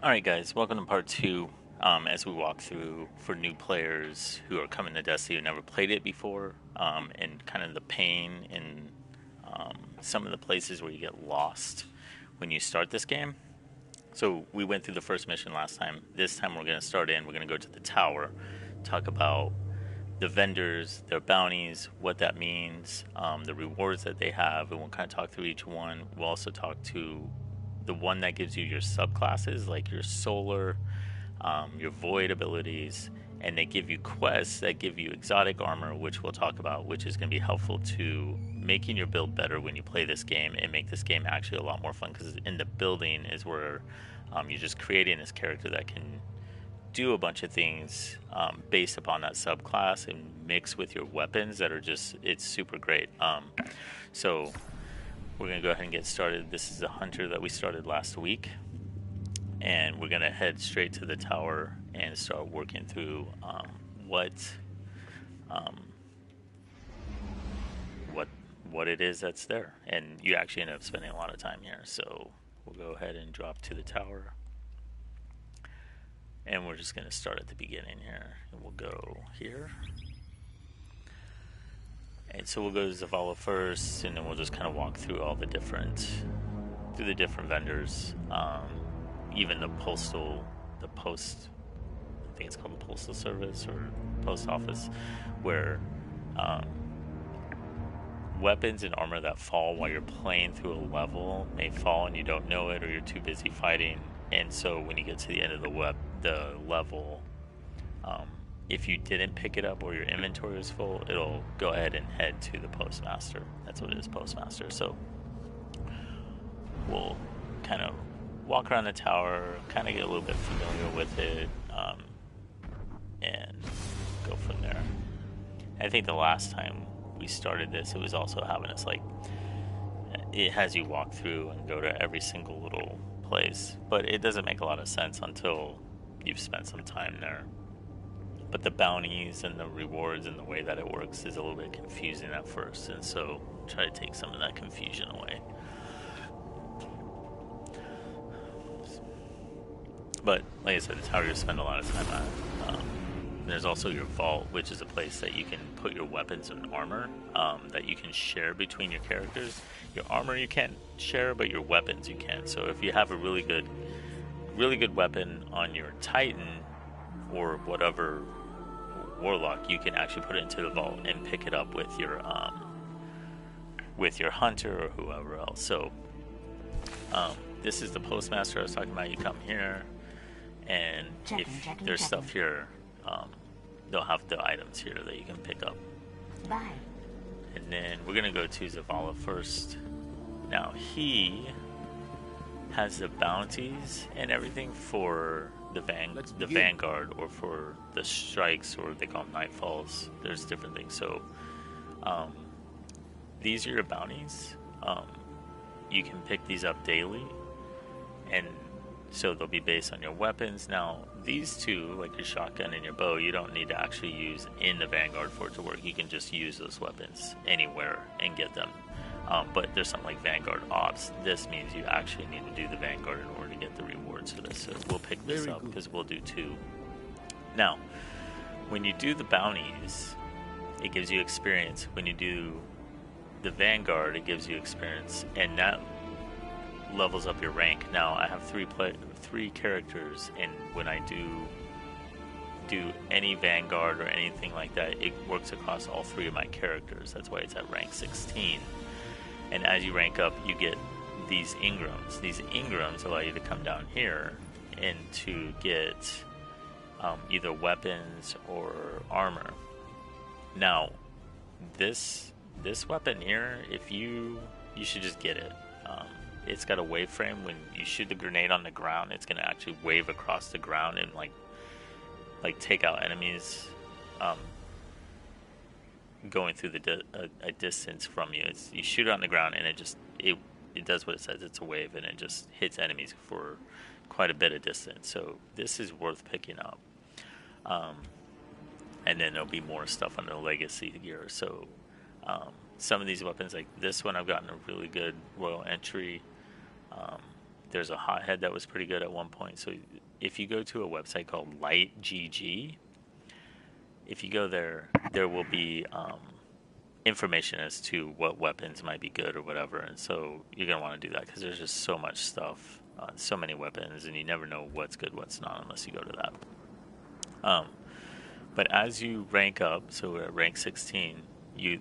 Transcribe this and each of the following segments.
Alright guys, welcome to part 2 as we walk through for new players who are coming to Destiny who never played it before, and kind of the pain and some of the places where you get lost when you start this game. So we went through the first mission last time. This time we're going to we're going to go to the tower, talk about the vendors, their bounties, what that means, the rewards that they have, and we'll kind of talk through each one. We'll also talk to the one that gives you your subclasses, like your solar, your void abilities, and they give you quests that give you exotic armor, which we'll talk about, which is going to be helpful to making your build better when you play this game and make this game actually a lot more fun, because in the building is where you're just creating this character that can do a bunch of things based upon that subclass and mix with your weapons that are just, it's super great. So we're going to go ahead and get started. This is the hunter that we started last week, and we're going to head straight to the tower and start working through what it is that's there. And you actually end up spending a lot of time here, so we'll go ahead and drop to the tower, and we're just going to start at the beginning here, and we'll go here. And so we'll go to Zavala first, and then we'll just kind of walk through all the different vendors, even the post, I think it's called the postal service or post office, where weapons and armor that fall while you're playing through a level may fall and you don't know it, or you're too busy fighting. And so when you get to the end of the level, if you didn't pick it up or your inventory is full, it'll go ahead and head to the postmaster. That's what it is, postmaster. So we'll kind of walk around the tower, kind of get a little bit familiar with it, and go from there. I think the last time we started this, it was also having us, like, it has you walk through and go to every single little place, but it doesn't make a lot of sense until you've spent some time there. But the bounties and the rewards and the way that it works is a little bit confusing at first, and so try to take some of that confusion away. But like I said, it's how you spend a lot of time at. There's also your vault, which is a place that you can put your weapons and armor that you can share between your characters. Your armor you can't share, but your weapons you can. So if you have a really good weapon on your Titan or whatever warlock, you can actually put it into the vault and pick it up with your hunter or whoever else. So this is the postmaster I was talking about. You come here, and if there's stuff here, they'll have the items here that you can pick up. Bye. And then we're gonna go to Zavala first. Now he has the bounties and everything for the Vanguard, or for the strikes, or they call them Nightfalls. There's different things. So these are your bounties. You can pick these up daily, and so they'll be based on your weapons. Now these two, like your shotgun and your bow, you don't need to actually use in the Vanguard for it to work. You can just use those weapons anywhere and get them. But there's something like Vanguard Ops. This means you actually need to do the Vanguard in order to get the rewards for this. So we'll pick this up because we'll do 2. Now, when you do the bounties, it gives you experience. When you do the Vanguard, it gives you experience, and that levels up your rank. Now I have 3 characters, and when I do any Vanguard or anything like that, it works across all 3 of my characters. That's why it's at rank 16. And as you rank up, you get these Ingrams. These Ingrams allow you to come down here and to get either weapons or armor. Now this weapon here, if you should just get it. It's got a wave frame. When you shoot the grenade on the ground, it's gonna actually wave across the ground and like take out enemies going through a distance from you. You shoot it on the ground, and it does what it says. It's a wave, and it just hits enemies for quite a bit of distance. So this is worth picking up. And then there'll be more stuff on the legacy gear. So some of these weapons, like this one, I've gotten a really good royal entry. there's a hothead that was pretty good at one point. So if you go to a website called LightGG, if you go there, there will be information as to what weapons might be good or whatever. And so you're going to want to do that because there's just so much stuff, so many weapons, and you never know what's good, what's not, unless you go to that. But as you rank up, so we're at rank 16,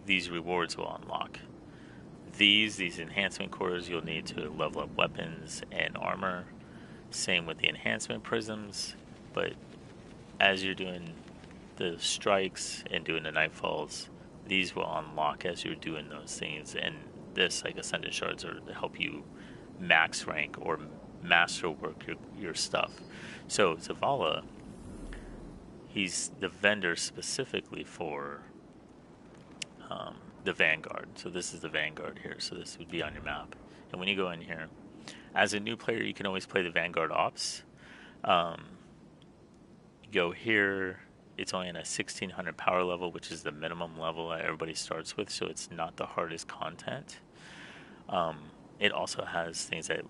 these rewards will unlock. These enhancement cores you'll need to level up weapons and armor. Same with the enhancement prisms. But as you're doing the strikes and doing the nightfalls, these will unlock as you're doing those things. And this, like Ascendant Shards, are to help you max rank or masterwork your stuff. So Zavala, he's the vendor specifically for the Vanguard. So this is the Vanguard here. So this would be on your map. And when you go in here, as a new player, you can always play the Vanguard Ops. You go here. It's only in a 1600 power level, which is the minimum level that everybody starts with. So it's not the hardest content. It also has things that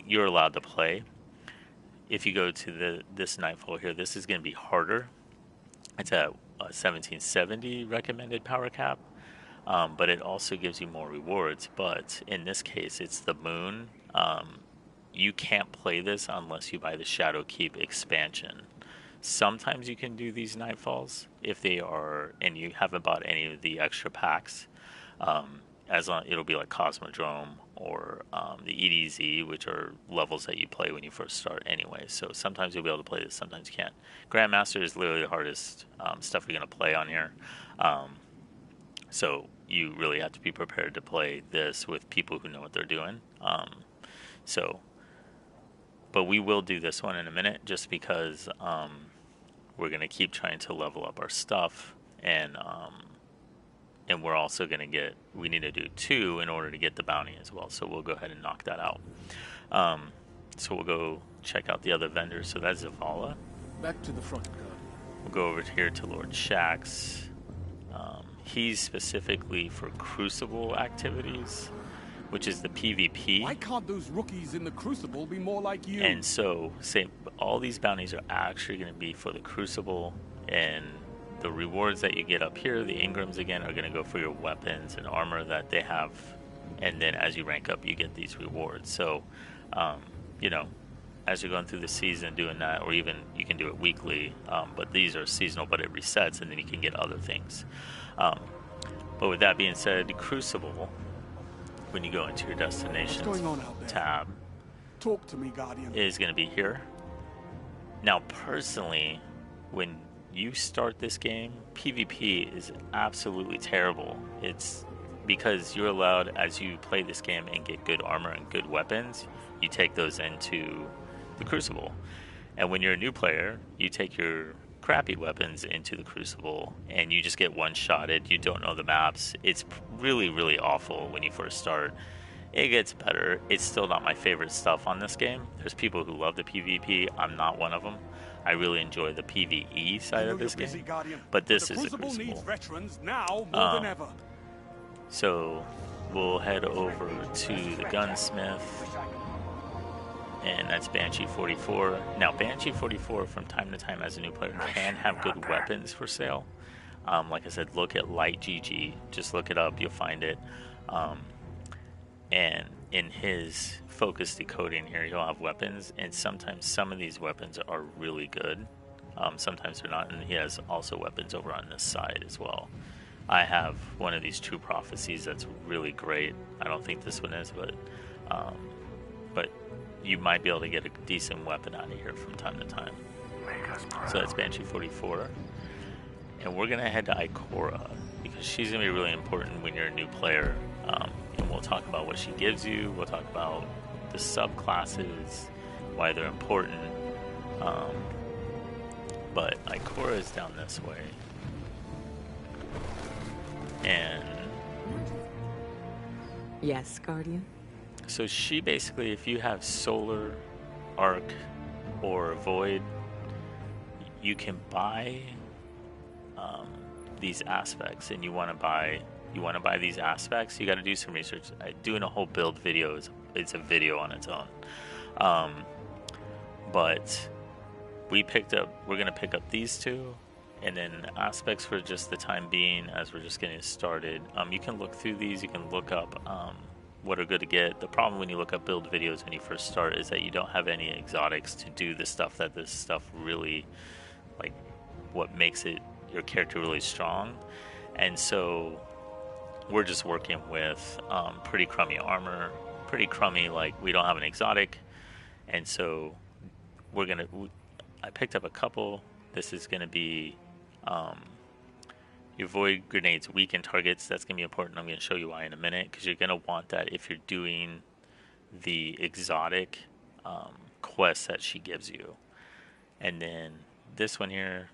you're allowed to play. If you go to this Nightfall here, this is going to be harder. It's a 1770 recommended power cap. But it also gives you more rewards. But in this case, it's the moon. You can't play this unless you buy the Shadow Keep expansion. Sometimes you can do these nightfalls if they are, and you haven't bought any of the extra packs. It'll be like Cosmodrome or the EDZ, which are levels that you play when you first start anyway. So sometimes you'll be able to play this, sometimes you can't. Grandmaster is literally the hardest stuff you're going to play on here. So you really have to be prepared to play this with people who know what they're doing. But we will do this one in a minute just because we're going to keep trying to level up our stuff. And we're also going to we need to do 2 in order to get the bounty as well. So we'll go ahead and knock that out. So we'll go check out the other vendors. So that's Zavala. Back to the front, God. We'll go over here to Lord Shaxx. He's specifically for Crucible activities, which is the PvP. Why can't those rookies in the Crucible be more like you? And so, all these bounties are actually going to be for the Crucible, and the rewards that you get up here, the Ingrams again, are going to go for your weapons and armor that they have, and then as you rank up, you get these rewards. So, as you're going through the season doing that, or even you can do it weekly, but these are seasonal, but it resets, and then you can get other things. But with that being said, Crucible, when you go into your destinations tab, talk to me, Guardian, is going to be here. Now, personally, when you start this game, PvP is absolutely terrible. It's because you're allowed, as you play this game and get good armor and good weapons, you take those into the Crucible. And when you're a new player, you take your crappy weapons into the Crucible and you just get one-shotted. You don't know the maps. It's really, really awful when you first start. It gets better. It's still not my favorite stuff on this game. There's people who love the PvP. I'm not one of them. I really enjoy the PvE side of this game. But this is the Crucible. Needs veterans now more than ever. So we'll head over to the Gunsmith. And that's Banshee 44. Now, Banshee 44, from time to time as a new player, can have good weapons for sale. Like I said, look at LightGG. Just look it up. You'll find it. And in his focus decoding here, he'll have weapons. And sometimes some of these weapons are really good. Sometimes they're not. And he has also weapons over on this side as well. I have one of these True Prophecies that's really great. I don't think this one is, but you might be able to get a decent weapon out of here from time to time. So that's Banshee 44. And we're going to head to Ikora, because she's going to be really important when you're a new player. And we'll talk about what she gives you. We'll talk about the subclasses, why they're important. But Ikora is down this way. And... Yes, Guardian? So she basically, if you have Solar, Arc, or Void, you can buy these aspects, and you want to buy these aspects. You got to do some research. Doing a whole build video it's a video on its own. But we're going to pick up these two, and then aspects for just the time being as we're just getting started. You can look through these, you can look up what are good to get. The problem when you look up build videos when you first start is that you don't have any exotics to do the stuff that this stuff really, like, what makes it your character really strong. And so we're just working with pretty crummy armor, pretty crummy, like, we don't have an exotic. And so I picked up a couple. This is going to be your void grenades weaken targets. That's going to be important. I'm going to show you why in a minute, because you're going to want that if you're doing the exotic quest that she gives you. And then this one here,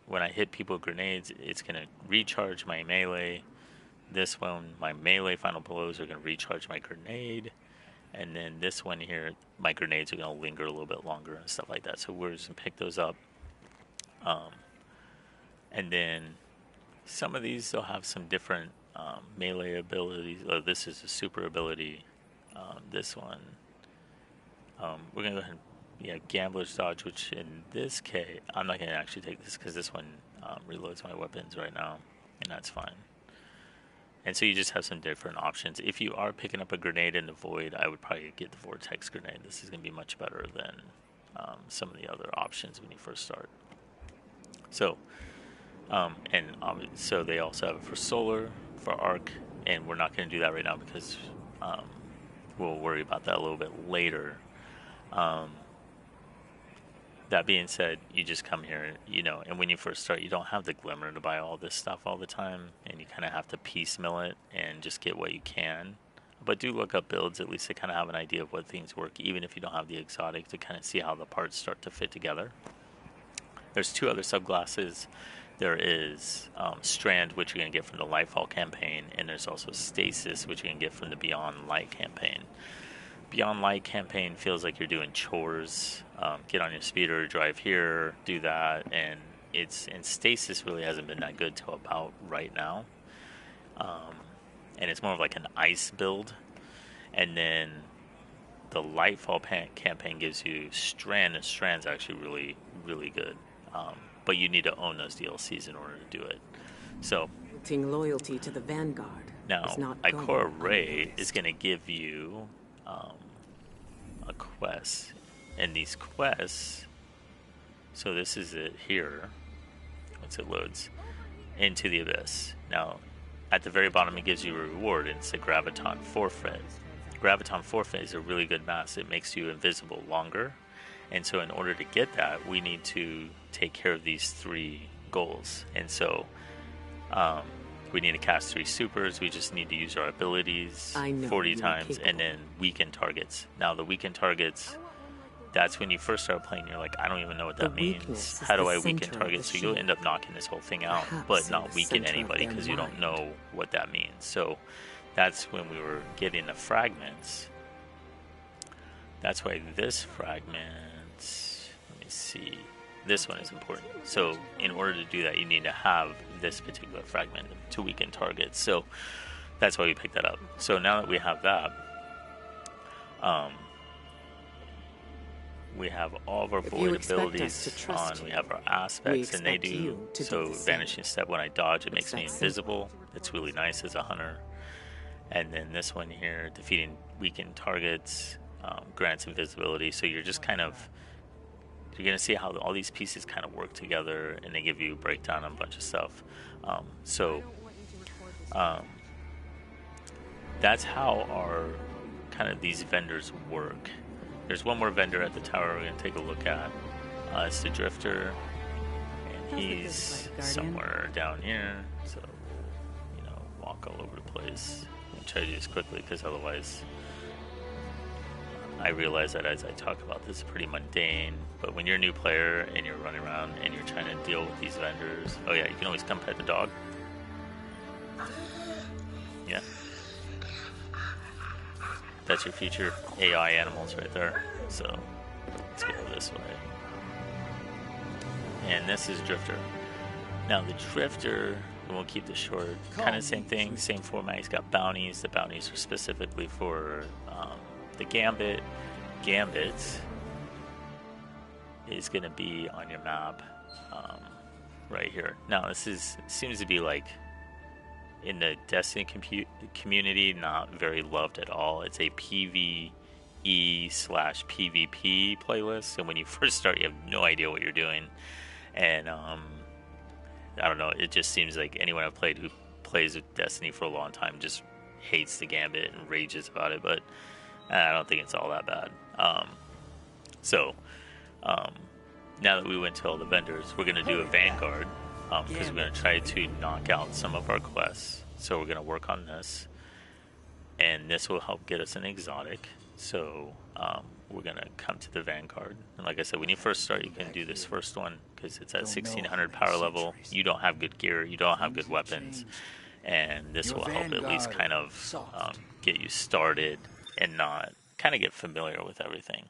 when I hit people with grenades, it's going to recharge my melee. This one, my melee final blows are going to recharge my grenade. And then this one here, my grenades are going to linger a little bit longer and stuff like that. So we're just going to pick those up. And then some of these, they'll have some different melee abilities. Oh, this is a super ability. This one, we're going to go ahead and, Gambler's Dodge, which in this case, I'm not going to actually take this because this one reloads my weapons right now, and that's fine. And so you just have some different options. If you are picking up a grenade in the void, I would probably get the Vortex grenade. This is going to be much better than some of the other options when you first start. So, so they also have it for solar, for arc, and we're not going to do that right now because we'll worry about that a little bit later. That being said, you just come here, and when you first start, you don't have the glimmer to buy all this stuff all the time, and you kind of have to piecemeal it and just get what you can. But do look up builds, at least to kind of have an idea of what things work, even if you don't have the exotic, to kind of see how the parts start to fit together. There's two other subclasses. There is Strand, which you're going to get from the Lightfall campaign, and there's also Stasis, which you're going to get from the Beyond Light campaign. Beyond Light campaign feels like you're doing chores. Get on your speeder, drive here, do that, and Stasis really hasn't been that good till about right now. And it's more of like an ice build. And then the Lightfall campaign gives you Strand, and Strand's actually really, really good. But you need to own those DLCs in order to do it. So loyalty to the Vanguard. Now, Ikora Ray is going to give you a quest, and these quests, so this is it here once it loads into the Abyss. Now at the very bottom it gives you a reward, and it's a Graviton Forfeit. Graviton Forfeit is a really good mask. It makes you invisible longer, and so in order to get that, we need to take care of these three goals. And so we need to cast 3 supers. We just need to use our abilities 40 times and then weaken targets. Now, the weaken targets, that's when you first start playing, you're like, I don't even know what that means. How do I weaken targets? So you'll end up knocking this whole thing out, but not weaken anybody because you don't know what that means. So that's when we were getting the fragments. That's why this fragment, let me see, this one is important. So in order to do that, you need to have this particular fragment to weaken targets. So that's why we picked that up. So now that we have that, we have all of our void abilities on. We have our aspects, and they do. So Vanishing Step, when I dodge, it makes me invisible. It's really nice as a hunter. And then this one here, defeating weakened targets, grants invisibility. So you're just kind of, you're going to see how all these pieces kind of work together, and they give you a breakdown on a bunch of stuff. That's how our kind of these vendors work. There's one more vendor at the tower we're going to take a look at. It's the Drifter, and he's somewhere down here. So, walk all over the place. I'm going to try to do this quickly because otherwise I realize that as I talk about this, it's pretty mundane. But when you're a new player and you're running around and you're trying to deal with these vendors, oh yeah, you can always come pet the dog. Yeah. That's your future AI animals right there. So let's go this way. And this is Drifter. Now the Drifter, and we'll keep this short, kind of same thing, same format. He's got bounties. The bounties are specifically for the Gambit, Gambit is going to be on your map right here. Now, seems to be like in the Destiny community, not very loved at all. It's a PvE/PvP playlist, and when you first start, you have no idea what you're doing. And I don't know. It just seems like anyone I've played who plays with Destiny for a long time just hates the Gambit and rages about it. But I don't think it's all that bad. Now that we went to all the vendors, we're going to do a Vanguard because we're going to try to knock out some of our quests. So we're going to work on this, and this will help get us an exotic. So we're going to come to the Vanguard. And like I said, when you first start, you can do this first one because it's at 1600 power level. You don't have good gear. You don't have good weapons. And this will help at least kind of get you started and not kind of get familiar with everything.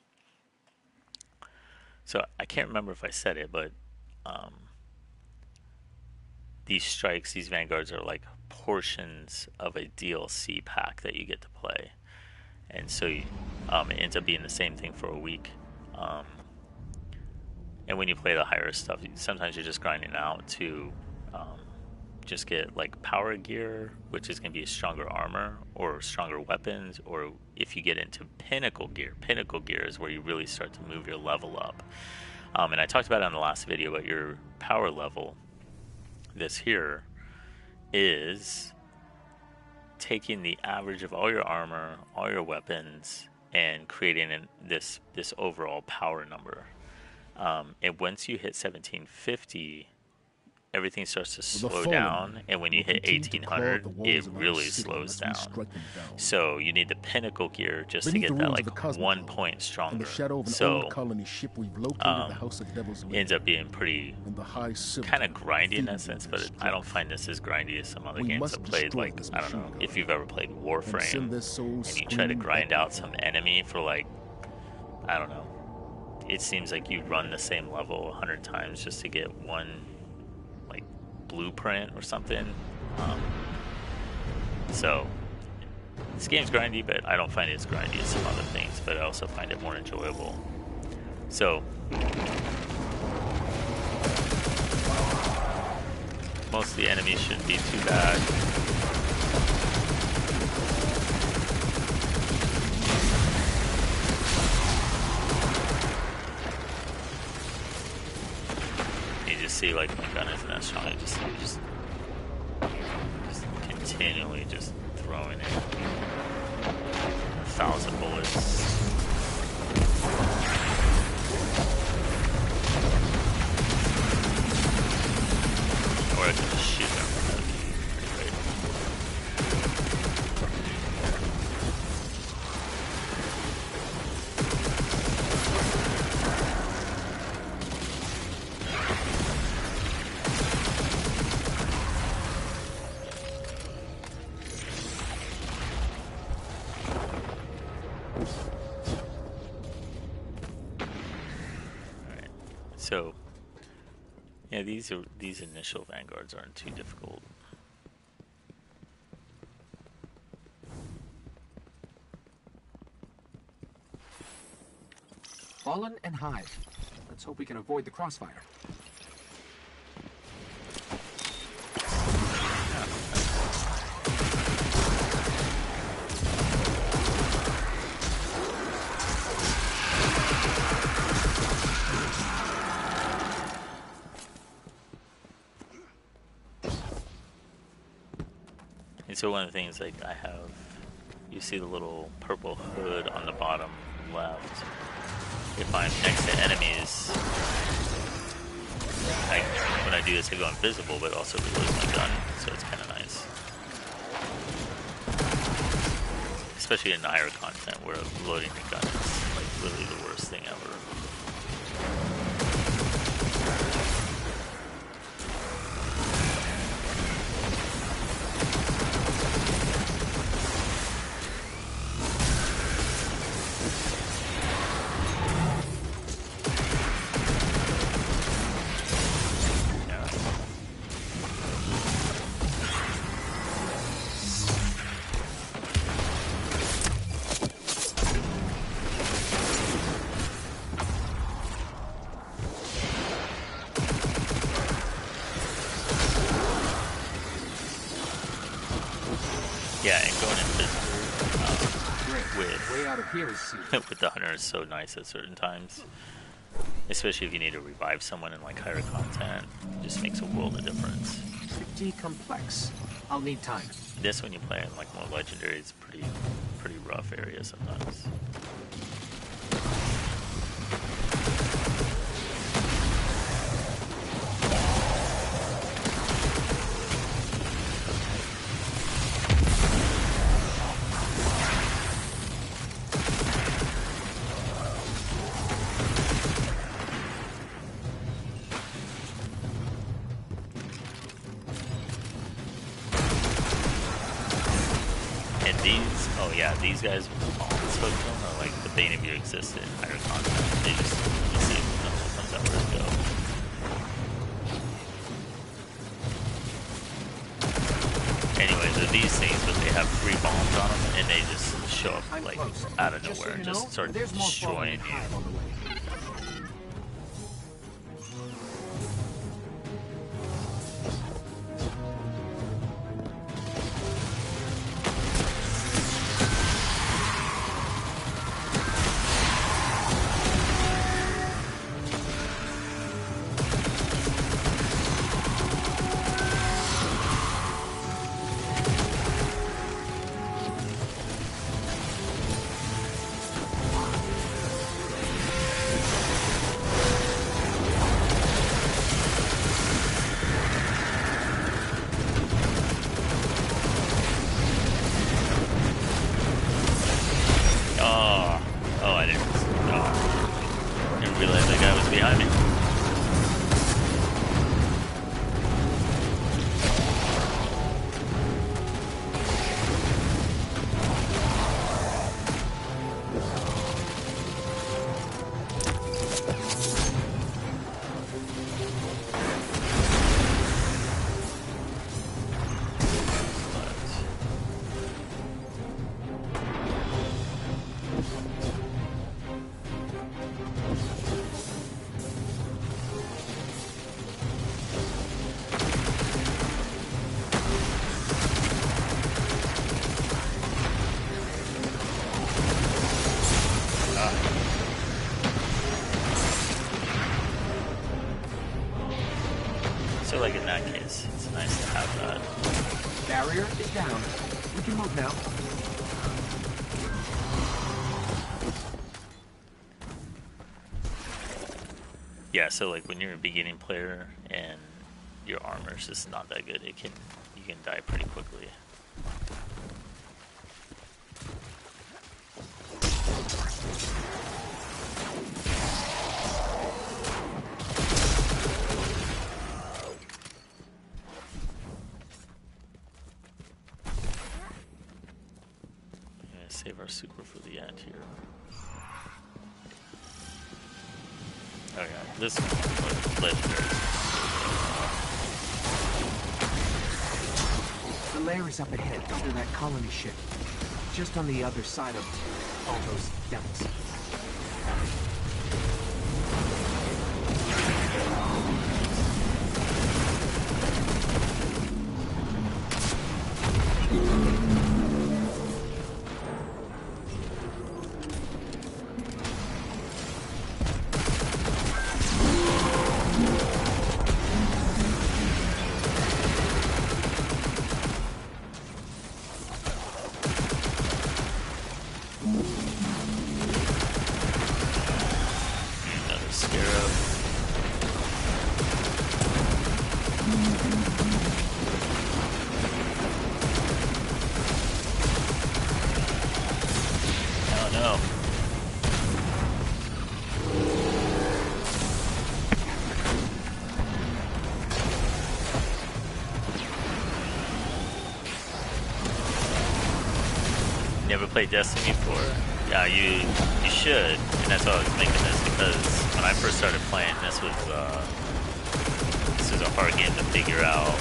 So I can't remember if I said it, but these strikes, these Vanguards are like portions of a DLC pack that you get to play. And so it ends up being the same thing for a week. And when you play the higher stuff, sometimes you're just grinding out to just get like power gear, which is going to be a stronger armor or stronger weapons, or if you get into pinnacle gear is where you really start to move your level up. And I talked about it on the last video, but your power level, this here, is taking the average of all your armor, all your weapons, and creating this overall power number. And once you hit 1750, everything starts to slow down, and when you hit 1800, it really slows down. So you need the pinnacle gear just to get that like 1 point stronger. So ends up being pretty kind of grindy in that sense, but I don't find this as grindy as some other games I've played. Like, I don't know if you've ever played Warframe and you try to grind out some enemy for like, I don't know, it seems like you run the same level 100 times just to get one blueprint or something. So this game's grindy, but I don't find it as grindy as some other things, but I also find it more enjoyable. So most of the enemies shouldn't be too bad. See, like, my gun isn't that strong. I just continually just throwing in 1,000 bullets. Or I can just shoot them. So, yeah, these initial Vanguards aren't too difficult. Fallen and Hive. Let's hope we can avoid the crossfire. So one of the things, like, I have, you see the little purple hood on the bottom left. If I'm next to enemies, when I do this, I go invisible, but also reload my gun, so it's kind of nice. Especially in higher content, where loading the gun is like literally the worst thing ever. Yeah, and going in Great. Way out of here is safe. with the hunter is so nice at certain times. Especially if you need to revive someone in like higher content. It just makes a world of difference. Pretty complex. I'll need time. This when you play in like more legendary, it's pretty rough area sometimes. These guys with the bombs hooked them are like the bane of your existence in higher content. They just see what comes out where to go. Anyway, they're these things, but they have 3 bombs on them, and they just show up like out of nowhere and just start destroying you. Like in that case, it's nice to have that. Barrier is down. We can move now. Yeah, so like when you're a beginning player and your armor's just not that good, you can die pretty quickly. Save our super for the end here. Oh yeah, this one's legendary. The lair is up ahead, under that colony ship. Just on the other side of all those devils. Never played Destiny before? Yeah, you should, and that's why I was making this, because when I first started playing, this was a hard game to figure out.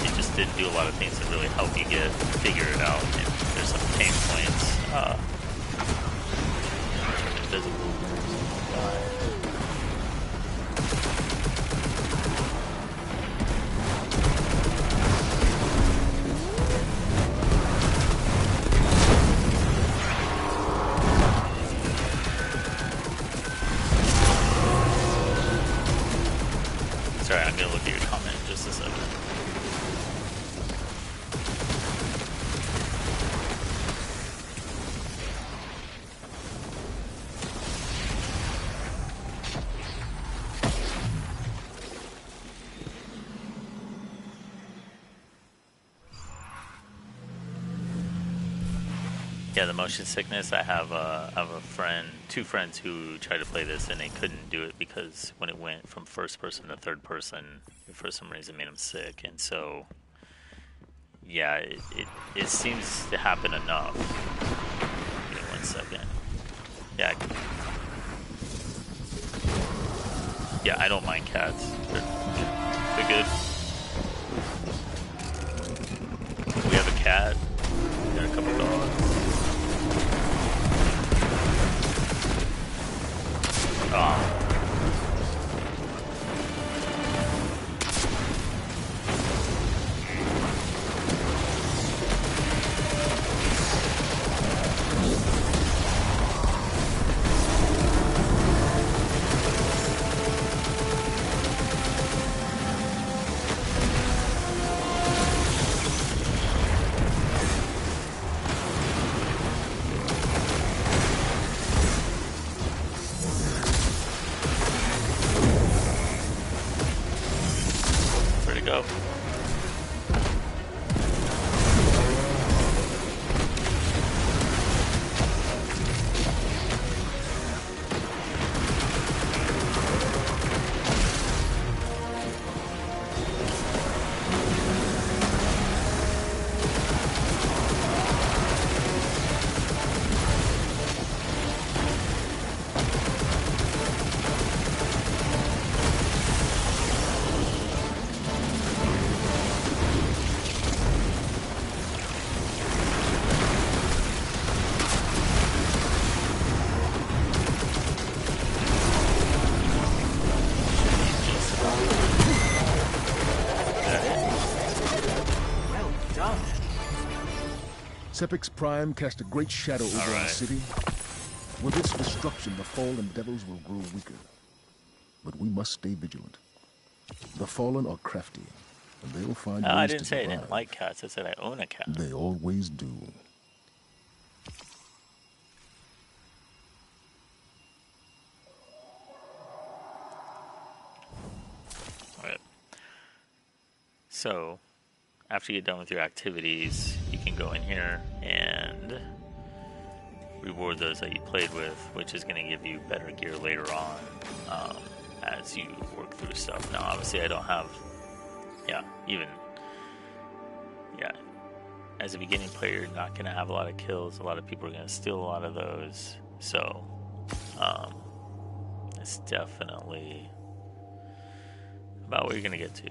It just didn't do a lot of things to really help you figure it out, and there's some pain points. Invisible. Sorry, I'm gonna look at your comment in just a second. Yeah, the motion sickness. I have a friend, two friends who tried to play this and they couldn't do it because when it went from first person to third person, for some reason made them sick. And so, yeah, it seems to happen enough. Give me 1 second. Yeah, I don't mind cats. They're good. We have a cat. We got a couple dogs. Oh. Go. Sepix Prime cast a great shadow over our city. With its destruction, the fallen devils will grow weaker. But we must stay vigilant. The fallen are crafty, and they'll find ways I didn't to say survive. I didn't like cats. I said I own a cat. They always do. Alright. So, after you get done with your activities, you can go in here and reward those that you played with, which is going to give you better gear later on as you work through stuff. Now, obviously, I don't have, as a beginning player, you're not going to have a lot of kills. A lot of people are going to steal a lot of those. So, it's definitely about what you're going to get to.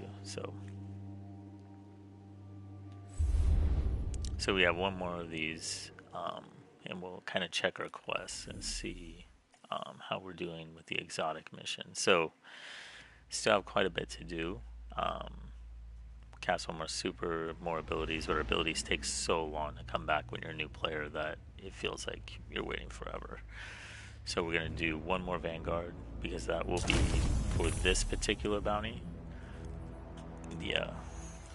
So we have one more of these, and we'll kind of check our quests and see how we're doing with the exotic mission. So, still have quite a bit to do. Cast one more super, more abilities, but our abilities take so long to come back when you're a new player that it feels like you're waiting forever. So we're going to do one more Vanguard, because that will be for this particular bounty. Yeah,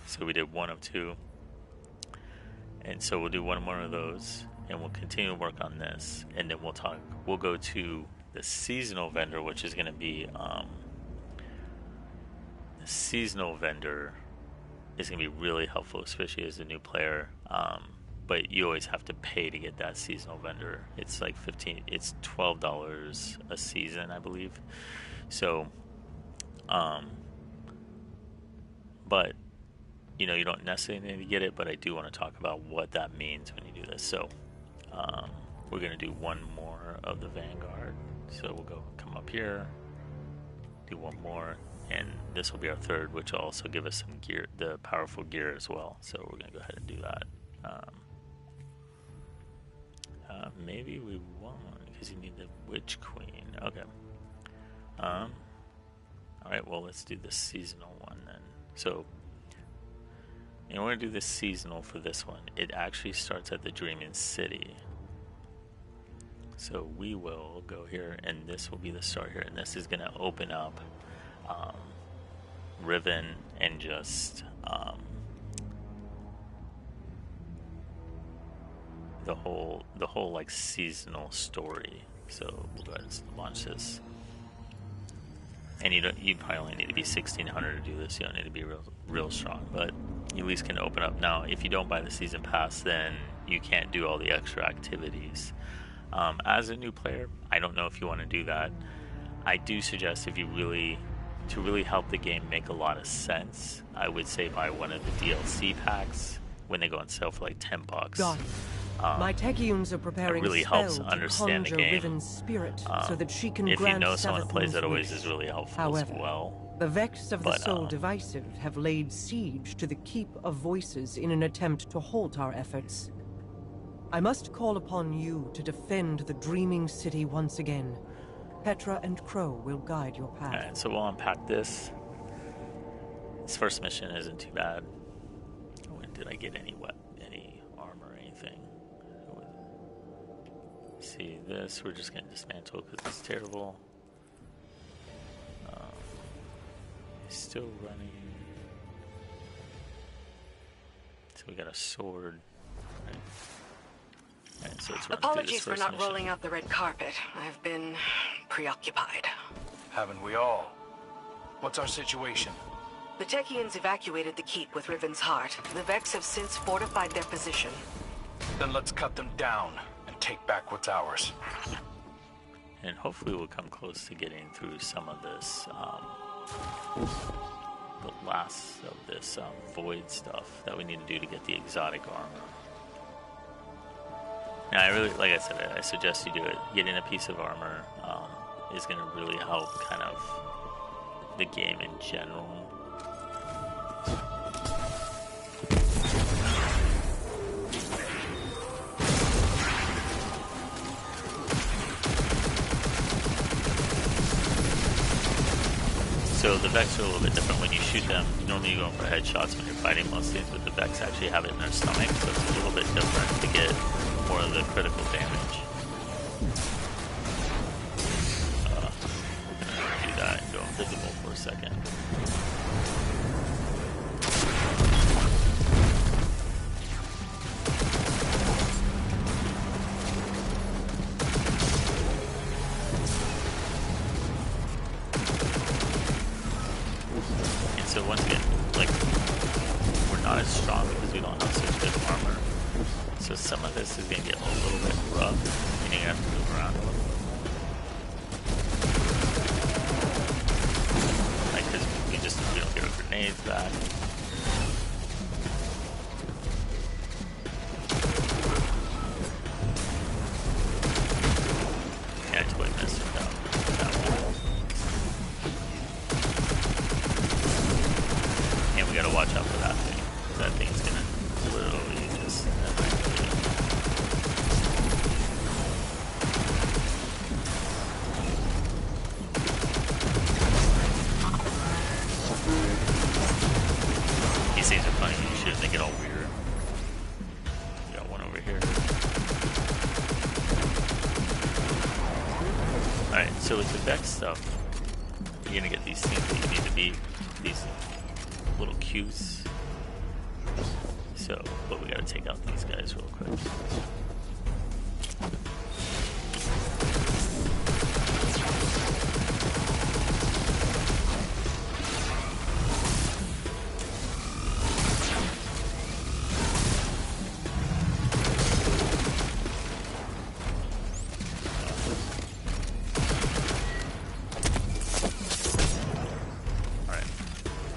so we did 1 of 2. And so we'll do one more of those, and we'll continue to work on this, and then we'll go to the seasonal vendor, which is going to be, the seasonal vendor is going to be really helpful, especially as a new player, but you always have to pay to get that seasonal vendor. It's like it's $12 a season, I believe. So, but you know, you don't necessarily need to get it, but I do want to talk about what that means when you do this. So, we're going to do one more of the Vanguard. So we'll come up here, do one more, and this will be our third, which will also give us some gear, the powerful gear as well. So we're going to go ahead and do that. Maybe we won't, because you need the Witch Queen. Okay. Alright, well, let's do the seasonal one then. So, in order to do the seasonal for this one, it actually starts at the Dreaming City. So we will go here, and this will be the start here, and this is going to open up Riven and just the whole like seasonal story. So we'll go ahead and launch this. And you probably only need to be 1600 to do this. You don't need to be real strong, but you at least can open up. Now, if you don't buy the season pass, then you can't do all the extra activities. As a new player, I don't know if you want to do that. I do suggest if you to really help the game make a lot of sense, I would say buy one of the DLC packs when they go on sale for like $10. Got it. My Techians are preparing it really spell helps to understand the conjure game. Riven's spirit so that she can If grant you know someone that plays Savathun's that always wish. is really helpful However, as well. the Vex of the But, Soul Divisive have laid siege to the Keep of Voices in an attempt to halt our efforts. I must call upon you to defend the Dreaming City once again. Petra and Crow will guide your path. Alright, so we'll unpack this. This first mission isn't too bad. When did I get any armor or anything? See this, we're just gonna dismantle because it's terrible. Still running. So we got a sword. Right, so it's Apologies for not rolling out the red carpet. I've been preoccupied. Haven't we all? What's our situation? The Techians evacuated the keep with Riven's heart. The Vex have since fortified their position. Then let's cut them down and take back what's ours. And hopefully we'll come close to getting through some of this, the last of this void stuff that we need to do to get the exotic armor. Now, I really, like I said, I suggest you do it. Getting a piece of armor is going to really help kind of the game in general. So the Vex are a little bit different when you shoot them. Normally you're going for headshots when you're fighting most things, but the Vex actually have it in their stomach, so it's a little bit different to get more of the critical damage. I'm gonna do that and go invisible for a second. So once again, like, we're not as strong because we don't have such good armor. So some of this is going to get a little bit rough, meaning I have to move around a little bit. Like, because we don't get our grenades back. Yeah, I totally messed it up. That one. And we gotta watch out for that thing. That thing's gonna literally just These things are funny when you shoot them, they get all weird. We got one over here. Alright, so with the Vex stuff, you're gonna get these things that you need to beat. These little cues. So, but we gotta take out these guys real quick.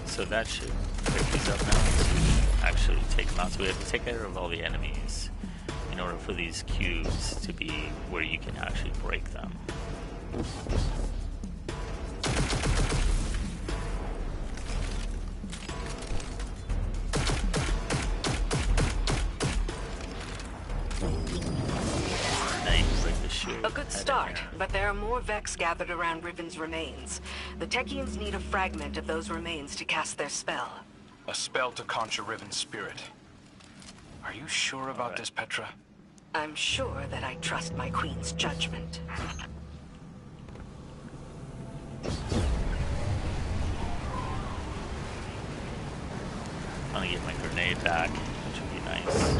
So that should pick these up now. So we can actually take them out. So we have to take care of all the enemies in order for these cubes to be where you can actually break them. A good start, but there are more Vex gathered around Riven's remains. The Techians need a fragment of those remains to cast their spell. A spell to conjure Riven's spirit. Are you sure about this, Petra? I'm sure that I trust my queen's judgment. finally get my grenade back, which would be nice.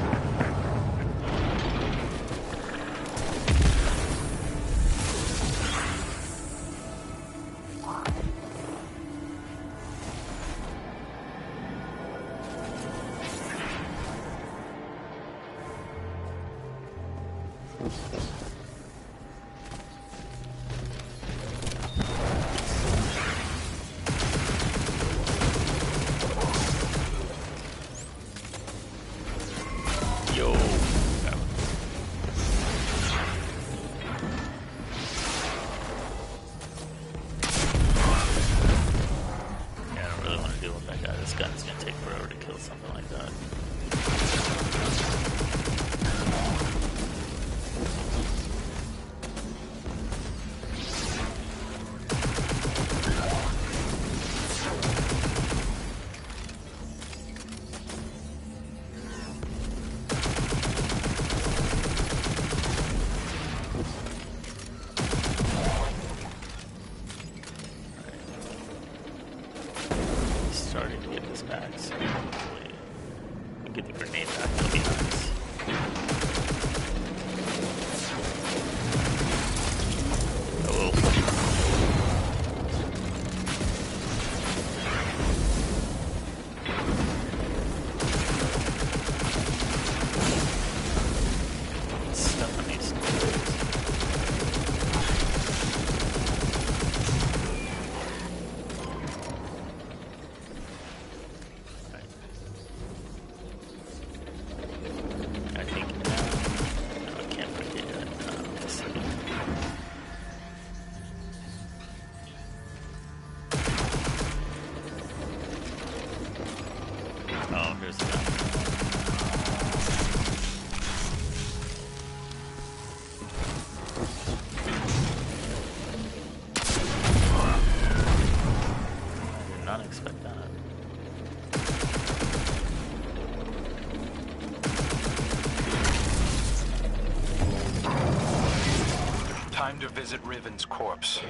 Time to visit Riven's corpse.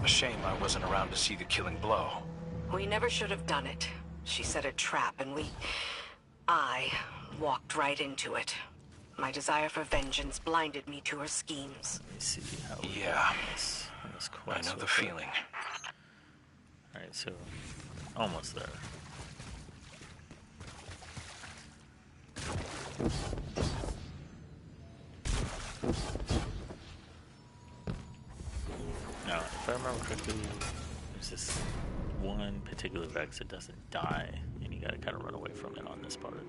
A shame I wasn't around to see the killing blow. We never should have done it. She set a trap and I walked right into it. My desire for vengeance blinded me to her schemes. Let me see how yeah, this I know the feeling. Alright, so almost there. Now, if I remember correctly, there's this one particular Vex that doesn't die, and you gotta kind of run away from it on this part.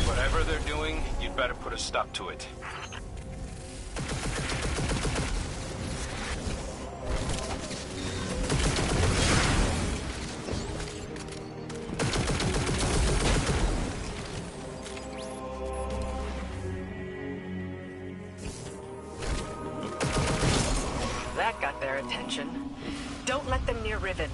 Whatever they're doing, you'd better put a stop to it. That got their attention. Don't let them near Riven.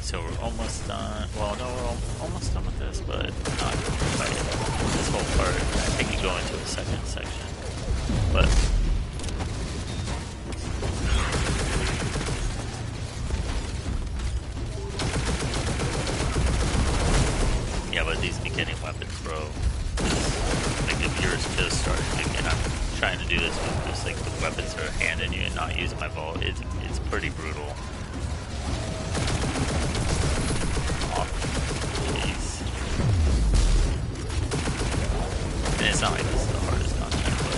So we're almost done. Well, no, we're almost done with this, but not quite. This whole part, I think you go into a second section. But yeah, but these beginning weapons, bro. Like if yours just started, and I'm trying to do this with just like the weapons that are handed you and not using my vault, it's pretty brutal. And it's not like this is the hardest content, but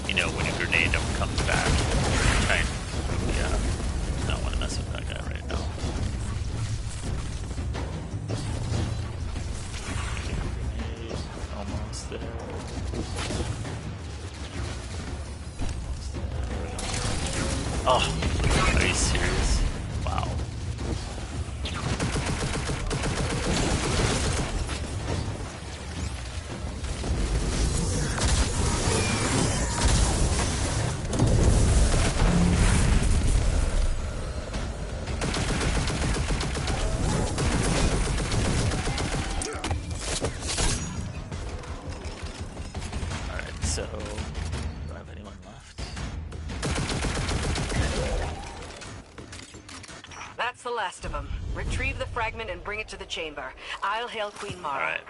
you know, when a grenade comes back, trying Oh, are you serious? Wow. Alright, so do I have anyone left? That's the last of them. Retrieve the fragment and bring it to the chamber. I'll hail Queen Mara. Alright.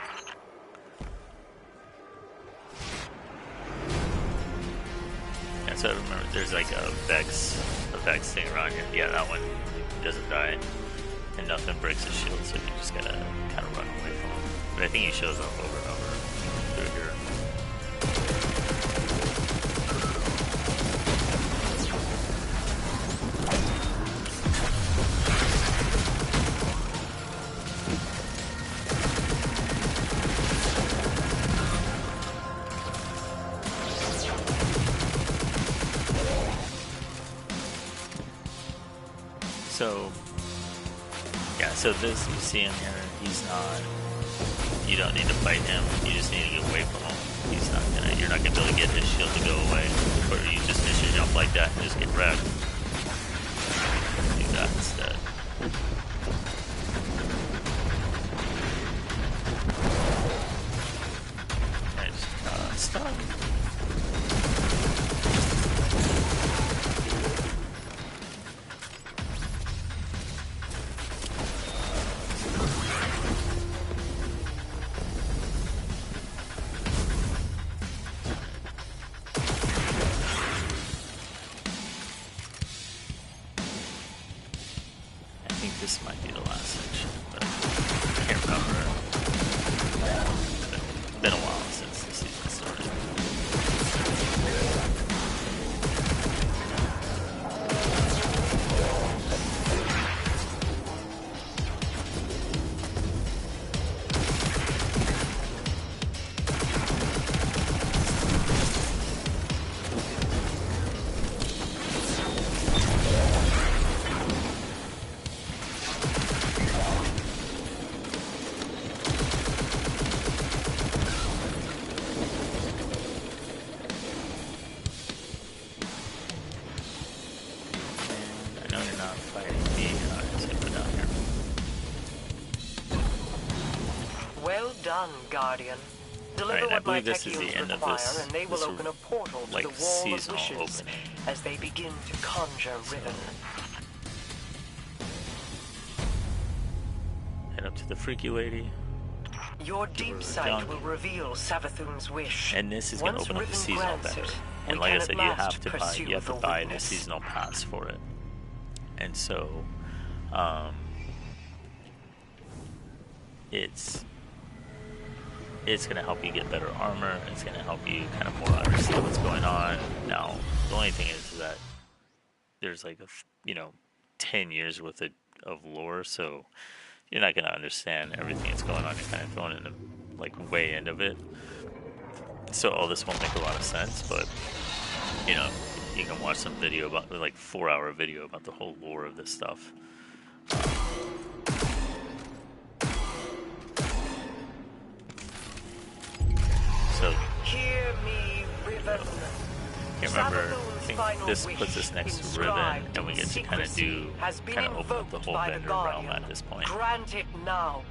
Yeah, so I remember there's like a Vex thing around here. Yeah, that one doesn't die. And nothing breaks his shield, so you just gotta kind of run away from him. But I think he shows up over and over through here. So, yeah, so this, you see him here, he's not, you don't need to fight him, you just need to get away from him. He's not gonna, you're not gonna be able to get his shield to go away, or you just miss your jump like that and just get wrecked. Do that instead. And just, stun. This might be the last section, but I can't remember. It's been a while since the season started. Done, Guardian. Deliver Right, I what my believe this is the end of require, this, and they will open a portal to like, the Wall of seasonal Wishes opening. as they begin to conjure Riven. Head up to the freaky lady. Your deep sight will reveal Savathun's wish. And this is going to Once open up the Riven seasonal grants better. it, And we like I can said, at you last have to pursue buy the witness. seasonal pass for it. And so, it's going to help you get better armor. It's going to help you kind of more understand what's going on. Now, the only thing is that there's like 10 years worth of lore, so you're not going to understand everything that's going on. You're kind of thrown in the way end of it. So all this won't make a lot of sense, but you can watch some video about 4-hour video about the whole lore of this stuff. So hear me, Riven. I can't remember. I think this puts us next to Riven, and we get to kind of open up the whole Vendor realm at this point. Grant it now,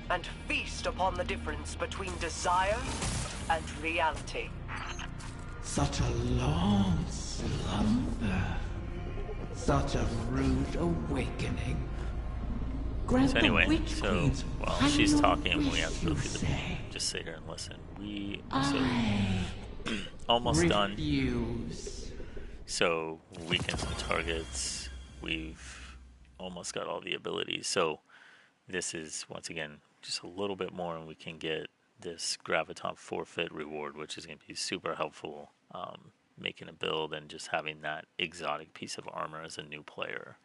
and feast upon the difference between desire and reality. Such a long slumber. Such a rude awakening. Grant So anyway, the Witch Queen's while she's final talking, we wish, have to you go through the say. just sit here and listen. I Almost done. refuse. So weaken some targets. We've almost got all the abilities. So this is once again just a little bit more, and we can get this Graviton forfeit reward, which is going to be super helpful making a build and just having that exotic piece of armor as a new player.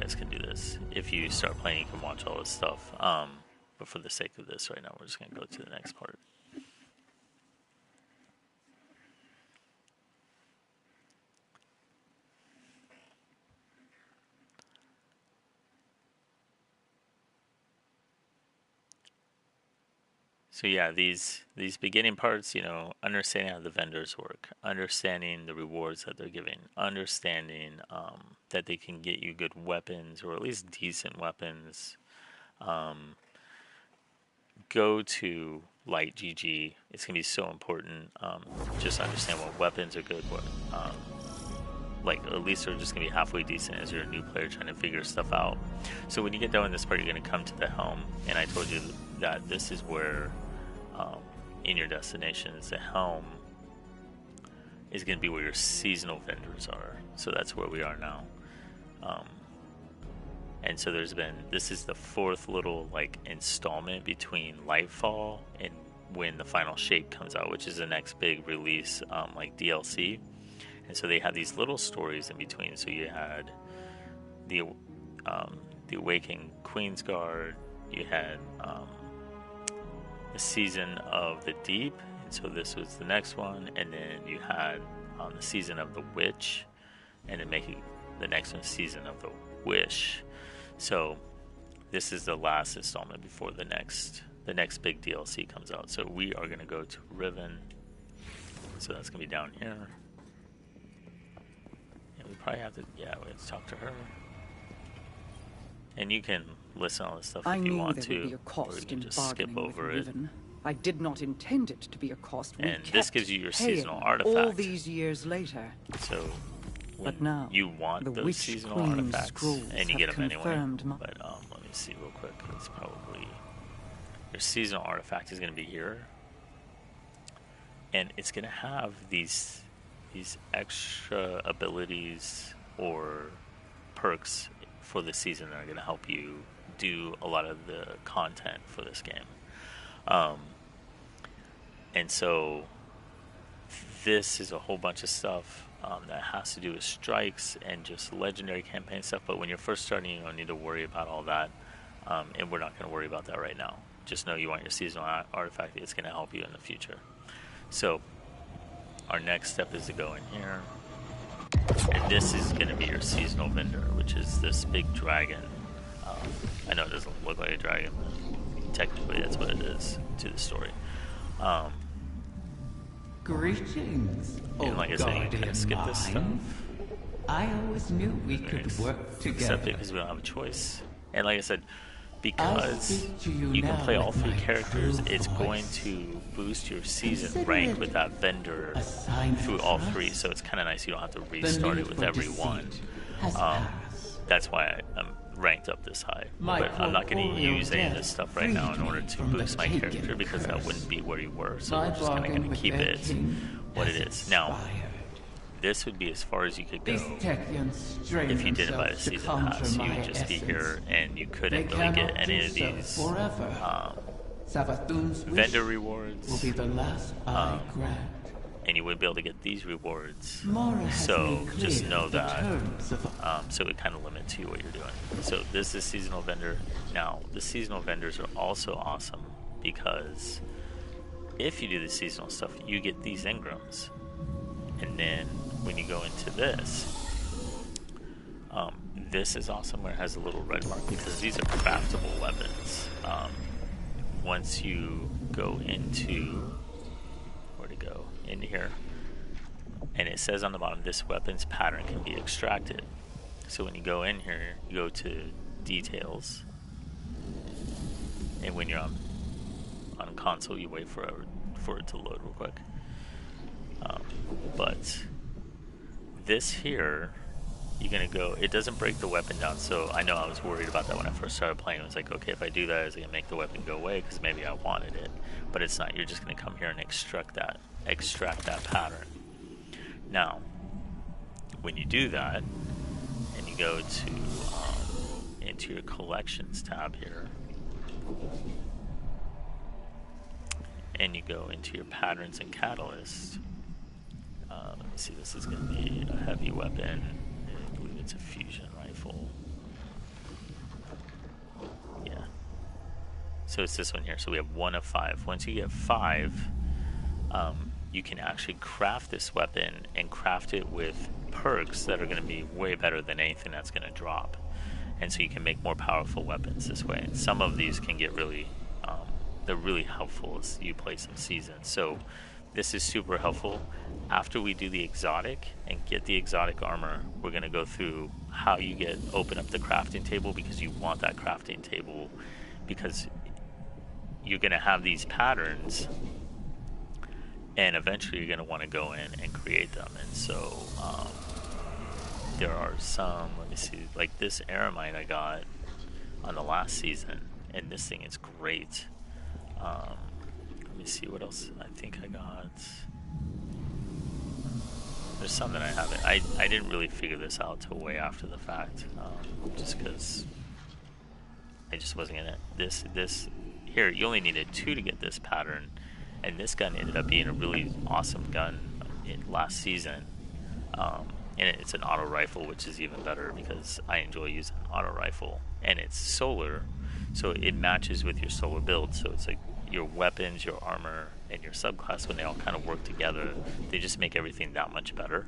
guys can do this. If you start playing, you can watch all this stuff. But for the sake of this right now, we're just going to go to the next part. So yeah, these beginning parts, you know, understanding how the vendors work, understanding the rewards that they're giving, understanding that they can get you good weapons or at least decent weapons. Go to Light GG. It's gonna be so important. Just understand what weapons are good. What like at least they're just gonna be halfway decent as you're a new player trying to figure stuff out. So when you get done with this part, you're gonna come to the helm, and I told you that this is where in your destinations, the helm is going to be where your seasonal vendors are. So that's where we are now. And so this is the fourth little like installment between Lightfall and when the final shape comes out, which is the next big release, like DLC. And so they have these little stories in between. So you had the Awakening Queen's Guard, you had the Season of the Deep, and so this was the next one, and then you had the Season of the Witch, and then making the next one Season of the Wish. So this is the last installment before the next big DLC comes out. So we are going to go to Riven, so that's going to be down here, and we probably have to we have to talk to her. And you can listen to all this stuff if you want to, or you can just skip over it. I did not intend it to be a cost. And this gives you your seasonal artifact. All these years later. So but now, you want those seasonal artifacts, and you get them anyway. But let me see real quick. It's probably your seasonal artifact is going to be here, and it's going to have these extra abilities or perks for the season that are going to help you do a lot of the content for this game. And so this is a whole bunch of stuff that has to do with strikes and just legendary campaign stuff. But when you're first starting, you don't need to worry about all that. And we're not going to worry about that right now. Just know you want your seasonal artifact. It's going to help you in the future. So our next step is to go in here. And this is going to be your seasonal vendor, which is this big dragon. I know it doesn't look like a dragon, but technically that's what it is to the story. Greetings, and like I said, you can kind of skip this stuff. I always knew we could work together. Except because we don't have a choice. And like I said, because you can play all three characters, it's going to boost your season rank with that vendor through all three. So it's kind of nice. You don't have to restart it with every one. That's why I'm ranked up this high. But I'm not going to use any of this stuff right now in order to boost my character, because that wouldn't be where you were. So we're just kind of going to keep it what it is. Now, this would be as far as you could go if you didn't buy the season pass. You would just be here and you couldn't really get any of these vendor rewards, and you wouldn't be able to get these rewards. So just know that. So it kind of limits you what you're doing. So this is seasonal vendor. Now the seasonal vendors are also awesome because if you do the seasonal stuff, you get these engrams, and then when you go into this, this is awesome where it has a little red mark because these are craftable weapons. Once you go into, where to go? In here, and it says on the bottom, this weapon's pattern can be extracted. So when you go in here, you go to details, and when you're on console, you wait for it to load real quick. But this here, you're gonna go, it doesn't break the weapon down. So I know I was worried about that when I first started playing. It was like, okay, if I do that, is it gonna make the weapon go away because maybe I wanted it? But it's not. You're just gonna come here and extract that pattern. Now when you do that and you go to into your collections tab here, and you go into your patterns and catalyst, let me see, this is going to be a heavy weapon. I believe it's a fusion rifle. So it's this one here. So we have 1 of 5. Once you get 5, you can actually craft this weapon and craft it with perks that are going to be way better than anything that's going to drop. And so you can make more powerful weapons this way. And some of these can get really, they're really helpful as you play some seasons. So this is super helpful. After we do the exotic and get the exotic armor, we're going to go through how you open up the crafting table, because you want that crafting table, because you're going to have these patterns, and eventually you're going to want to go in and create them. And so there are some, let me see, like this aramite I got on the last season, and this thing is great. Let me see what else I think I got. There's some that I haven't. I didn't really figure this out till way after the fact, just because I just wasn't gonna. This here, you only needed 2 to get this pattern, and this gun ended up being a really awesome gun in last season. And it's an auto rifle, which is even better because I enjoy using auto rifle, and it's solar, so it matches with your solar build. So it's like your weapons, your armor, and your subclass, when they all kind of work together, they just make everything that much better.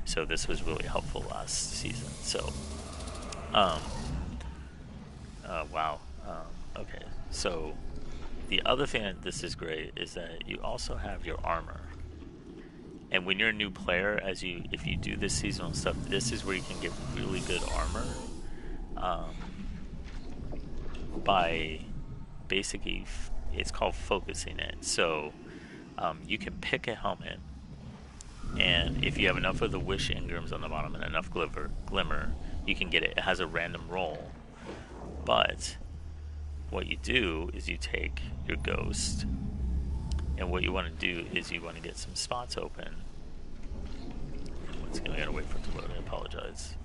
So this was really helpful last season. So, wow. Okay, so the other thing that this is great is that you also have your armor. And when you're a new player, if you do this seasonal stuff, this is where you can get really good armor by basically, it's called focusing it. So you can pick a helmet, and if you have enough of the wish engrams on the bottom and enough glimmer, you can get it. It has a random roll, but what you do is you take your ghost, and what you want to do is you want to get some spots open. Once again, we gotta wait for it to load. I apologize.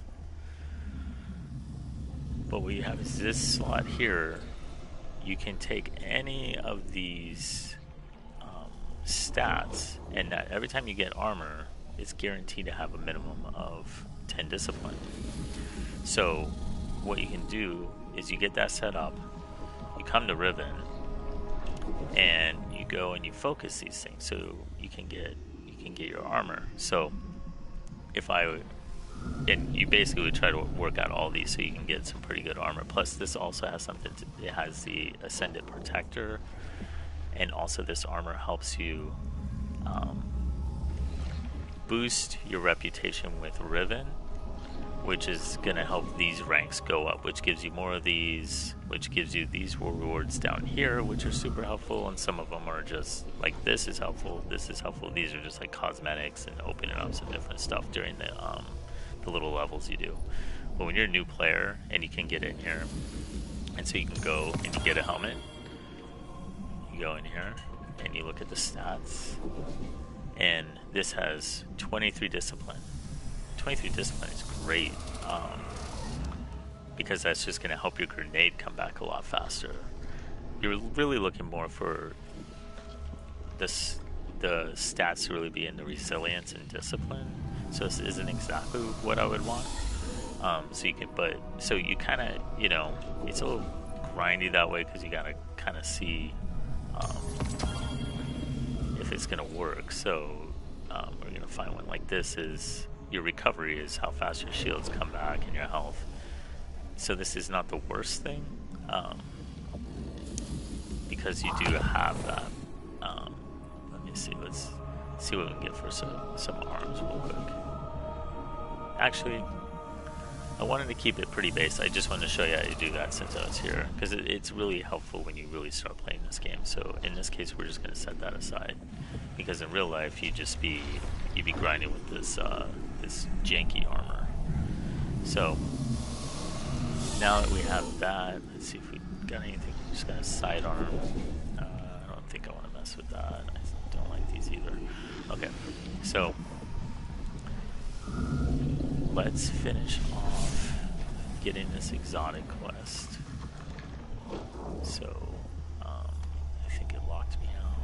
But what you have is this slot here. You can take any of these stats, and that every time you get armor, it's guaranteed to have a minimum of 10 discipline. So what you can do is you get that set up, you come to Riven, and you go and you focus these things so you can get your armor. So and you basically would try to work out all these so you can get some pretty good armor. Plus this also has it has the Ascendant Protector, and also this armor helps you boost your reputation with Riven, which is going to help these ranks go up, which gives you more of these, which gives you these rewards down here, which are super helpful, and some of them are just like, this is helpful, these are just like cosmetics and opening up some different stuff during the little levels you do. But when you're a new player and you can get in here, and so you can go and you get a helmet, you go in here and you look at the stats, and this has 23 discipline. 23 discipline is great, because that's just going to help your grenade come back a lot faster. You're really looking more for the stats to really be in the resilience and discipline. So this isn't exactly what I would want. So you kind of, it's a little grindy that way, because you got to kind of see if it's going to work. So we're going to find one like this is, your recovery is how fast your shields come back and your health. So this is not the worst thing, because you do have that. Let me see, let's see what we can get for some arms real quick. Actually, I wanted to keep it pretty base. I just wanted to show you how to do that since I was here, because it's really helpful when you really start playing this game. So in this case, we're just going to set that aside, because in real life, you'd be grinding with this this janky armor. So now that we have that, let's see if we got anything. We're just gonna sidearm. I don't think I want to mess with that. I don't like these either. Okay, so let's finish off getting this exotic quest. So I think it locked me out.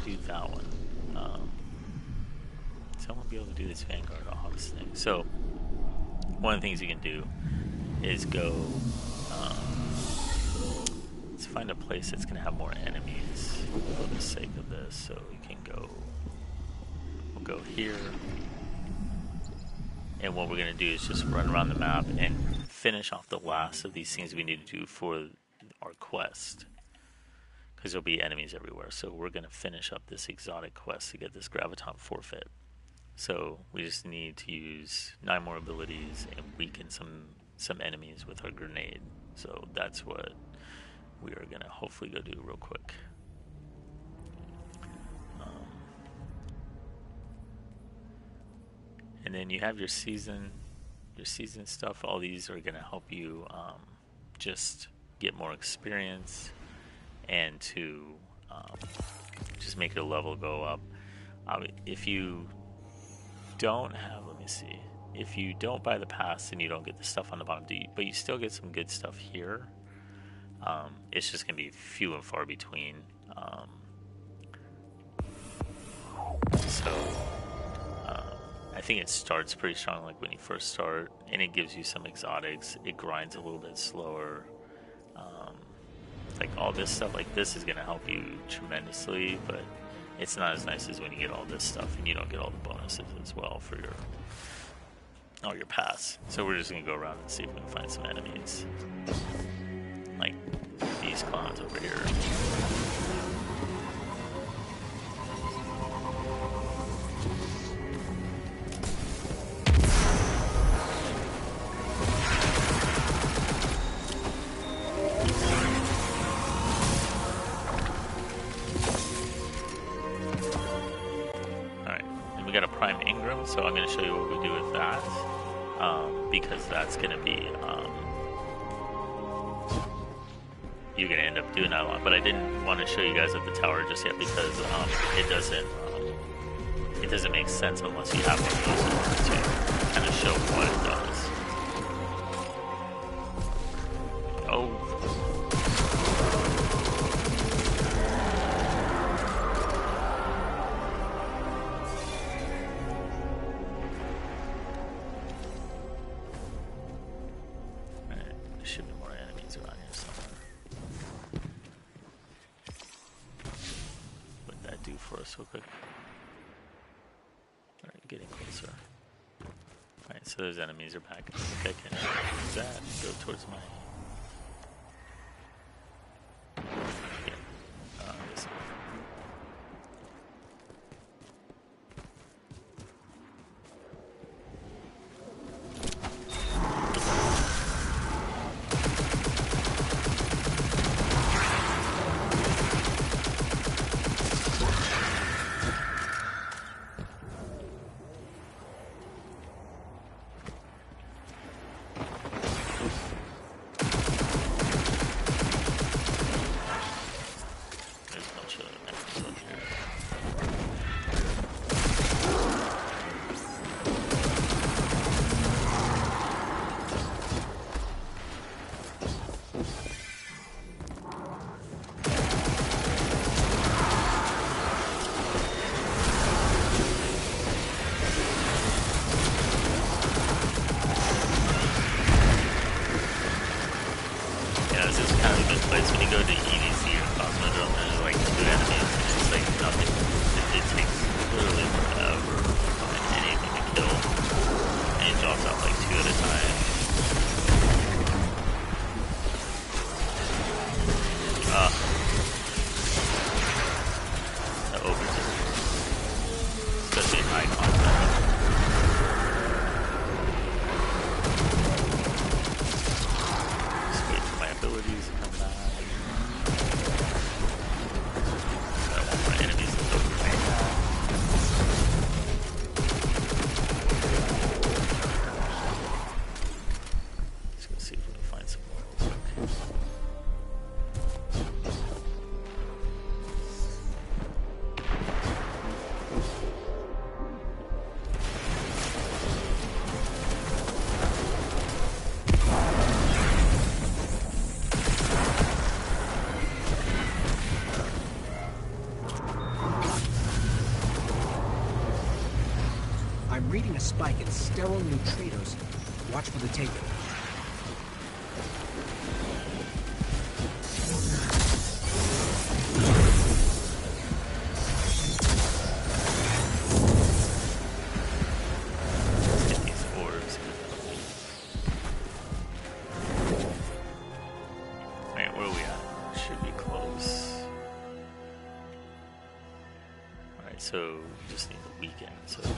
do that one. So I won't be able to do this Vanguard Ops thing. So one of the things you can do is go. Let's find a place that's going to have more enemies for the sake of this. So we can go. We'll go here. And what we're going to do is just run around the map and finish off the last of these things we need to do for our quest. Because there'll be enemies everywhere. So we're going to finish up this exotic quest to get this Graviton forfeit. So we just need to use 9 more abilities and weaken some enemies with our grenade. So that's what we are going to hopefully go do real quick. And then you have your season stuff. All these are going to help you just get more experience and to just make your level go up. If you don't have, let me see, if you don't buy the pass, then you don't get the stuff on the bottom, but you still get some good stuff here. It's just going to be few and far between. I think it starts pretty strong, like when you first start, and it gives you some exotics. It grinds a little bit slower. Like all this stuff, like this is going to help you tremendously, but it's not as nice as when you get all this stuff and you don't get all the bonuses as well for your pass. So we're just going to go around and see if we can find some enemies. Like these clowns over here. So I'm going to show you what we do with that, because that's going to be, you're going to end up doing that a lot. But I didn't want to show you guys at the tower just yet because it doesn't make sense unless you have one of those to kind of show what it does. Oh. So quick. Alright, getting closer. Alright, so those enemies are back. I think I can use that and go towards my... Yeah. This one. reading a spike in sterile neutrinos. Watch for the taper. So just need the weekend. So see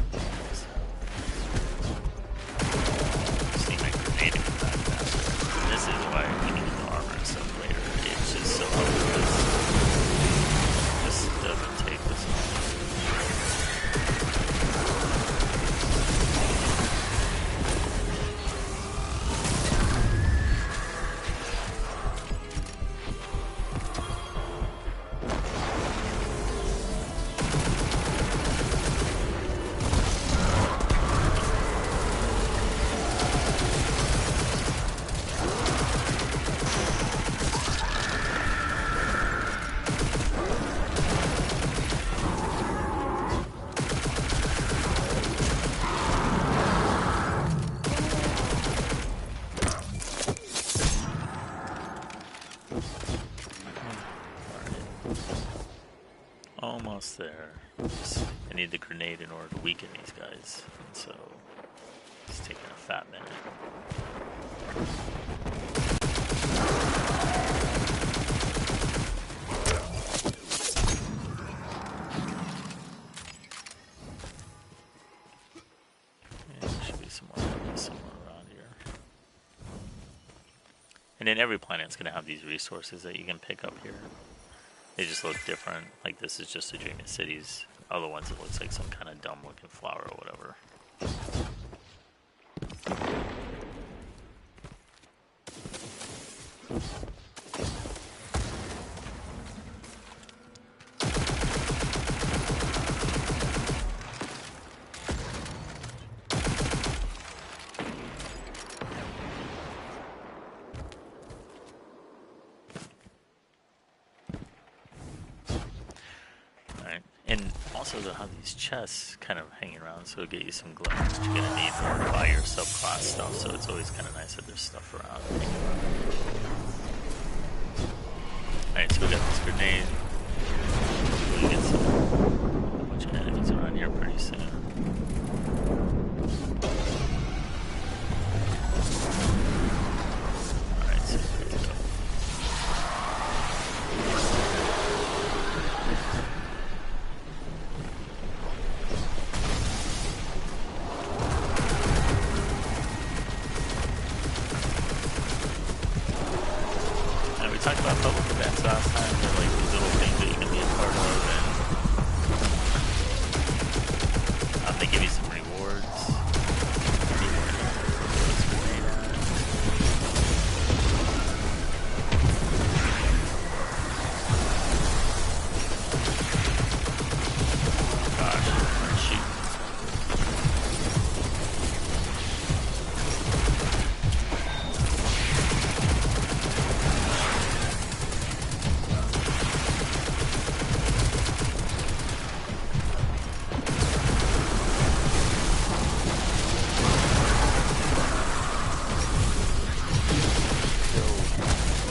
my grenade in that faster. This is why we need the armor and stuff later. It's just so helpful. This doesn't take this long. Almost there. I need the grenade in order to weaken these guys. And so it's taking a fat minute. And there should be some more enemies somewhere around here. And then every planet's going to have these resources that you can pick up here. They just look different. Like this is just a Dream of Cities. Other ones it looks like some kind of dumb looking flower or whatever. And also they'll have these chests kind of hanging around, so it'll get you some gloves that you're gonna need in order to buy your subclass stuff, so it's always kind of nice that there's stuff around. Alright, so we got this grenade. We'll get a bunch of enemies around here pretty soon. Alright, so here we go. Talked about public events last time. They're like these little things that you can be a part of, and they give you some rewards. What's grenade at? Gosh, shoot.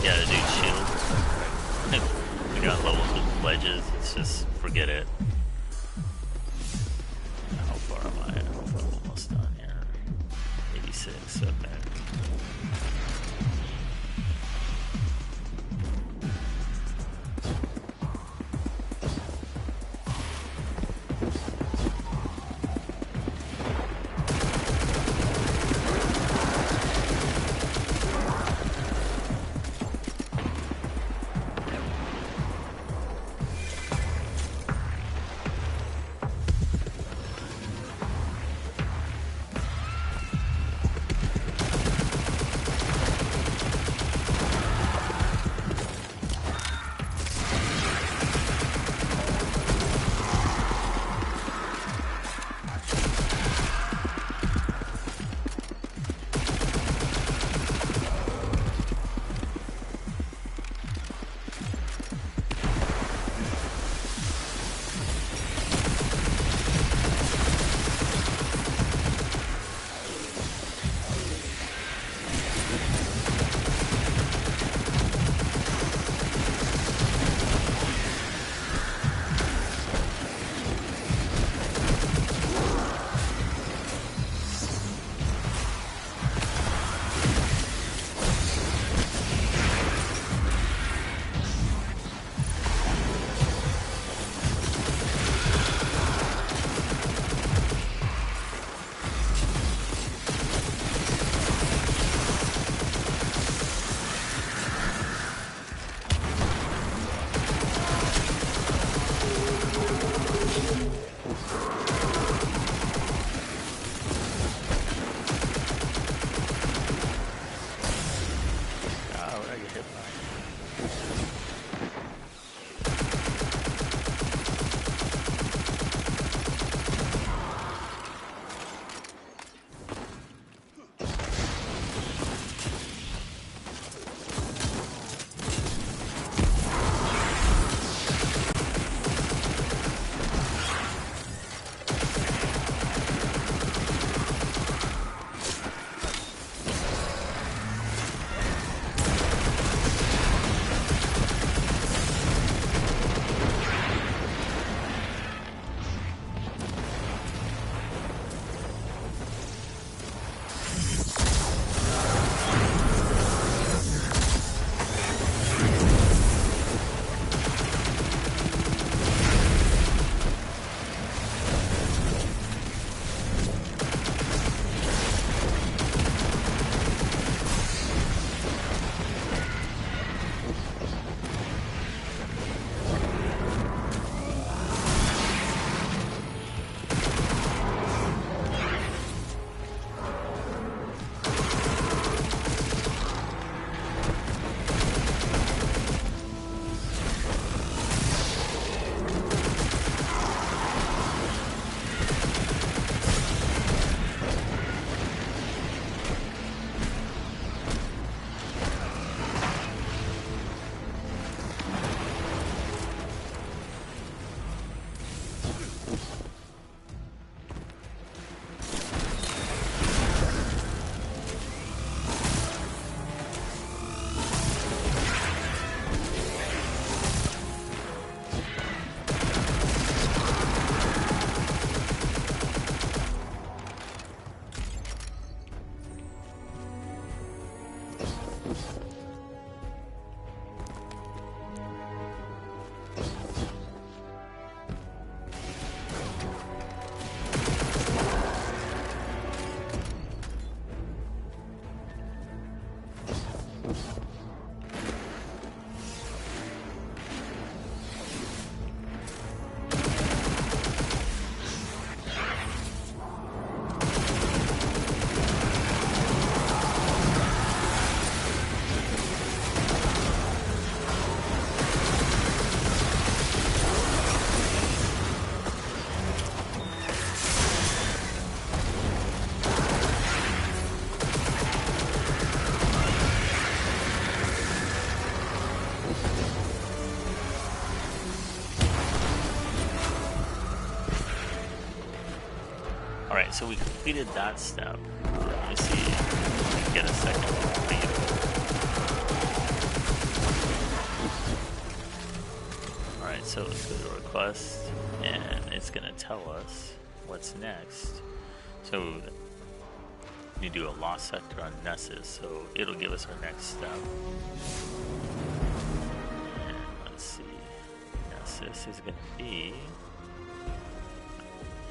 Yeah, the dude's shield. We got levels with ledges, it's just, forget it. How far am I? I don't know if I'm almost done here. 86, okay. Alright, so we completed that step. Let me see if we can get a second complete. Alright, so let's go to request, and it's going to tell us what's next. So you do a lost sector on Nessus, so it'll give us our next step. And let's see, Nessus is going to be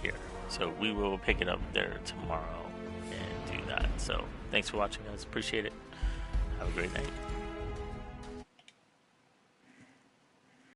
here. So we will pick it up there tomorrow and do that. So thanks for watching, guys. Appreciate it. Have a great night.